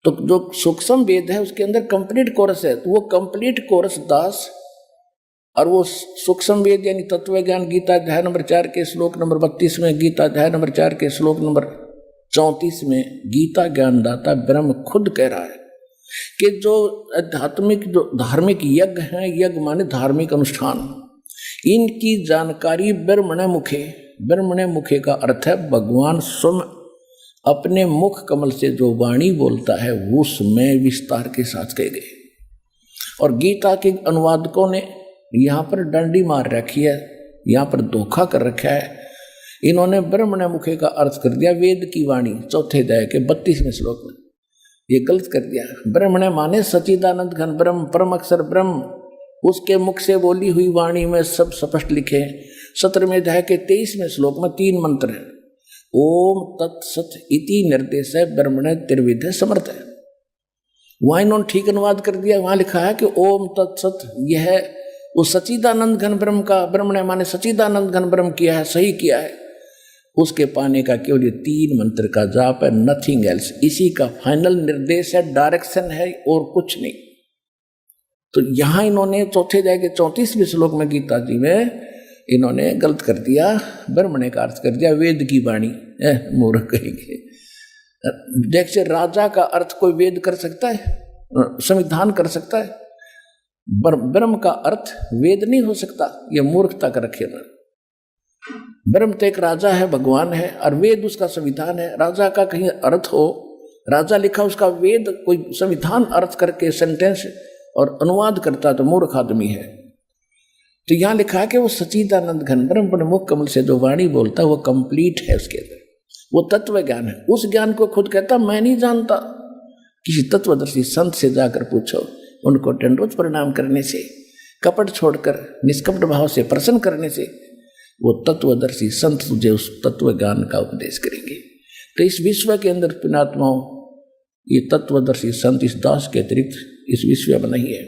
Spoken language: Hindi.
तो जो सूक्ष्म वेद है उसके अंदर कंप्लीट कोरस है, तो वो कंप्लीट कोरस दास, और वो सूक्ष्म वेद यानी तत्व ज्ञान गीता अध्याय नंबर 4 के श्लोक नंबर 32 में, गीता अध्याय नंबर 4 के श्लोक नंबर 34 में गीता ज्ञानदाता ब्रह्म खुद कह रहा है कि जो आध्यात्मिक जो धार्मिक यज्ञ हैं, यज्ञ माने धार्मिक अनुष्ठान, इनकी जानकारी ब्रह्मणे मुखे, ब्रह्मणे मुखे का अर्थ है भगवान स्वयं अपने मुख कमल से जो वाणी बोलता है उसमें विस्तार के साथ कह गए। और गीता के अनुवादकों ने यहाँ पर डंडी मार रखी है, यहाँ पर धोखा कर रखा है। इन्होंने ब्रह्मणे मुखे का अर्थ कर दिया वेद की वाणी, चौथे अध्याय के 32वें श्लोक में, ये गलत कर दिया। ब्रह्मणे माने सच्चिदानंद घन ब्रह्म, परम अक्षर ब्रह्म, उसके मुख से बोली हुई वाणी में सब स्पष्ट लिखे। 17वें अध्याय के 23वें श्लोक में 3 मंत्र है। ओम तत्सत इति निर्देश है ब्रह्मणे त्रिविध समर्थ है। वहां इन्होंने ठीक अनुवाद कर दिया, वहां लिखा है कि ओम तत्सत, यह वो सच्चिदानंद घन ब्रह्म का, ब्रह्मणे माने सच्चिदानंद घन ब्रह्म किया है, सही किया है। उसके पाने का केवल ये 3 मंत्र का जाप है, नथिंग एल्स। इसी का फाइनल निर्देश है, डायरेक्शन है और कुछ नहीं। तो यहां इन्होंने चौथे अध्याय के 34वें श्लोक में गीता जी में इन्होंने गलत कर दिया, ब्रह्मणे का अर्थ कर दिया वेद की वाणी। मूर्ख कहेंगे। देखिए राजा का अर्थ कोई वेद कर सकता है, संविधान कर सकता है? ब्रह्म का अर्थ वेद नहीं हो सकता, ये मूर्खता कर रखे ना। ब्रह्म तो एक राजा है, भगवान है, और वेद उसका संविधान है। राजा का कहीं अर्थ हो, राजा लिखा उसका वेद कोई संविधान अर्थ करके सेंटेंस और अनुवाद करता तो मूर्ख आदमी है। तो यहां लिखा है कि वो सच्चिदानंद घन ब्रह्म अपने मुख कमल से जो वाणी बोलता है वो कंप्लीट है, उसके अंदर वो तत्व ज्ञान है। उस ज्ञान को खुद कहता मैं नहीं जानता। किसी तत्वदर्शी संत से जाकर पूछो, उनको दंडोत प्रणाम करने से, कपट छोड़कर निष्कपट भाव से प्रसन्न करने से वो तत्वदर्शी संत तुझे उस तत्व ज्ञान का उपदेश करेंगे। तो इस विश्व के अंदर पुण्यात्माओं, ये तत्वदर्शी संत इस दास के अतिरिक्त इस विश्व में नहीं है।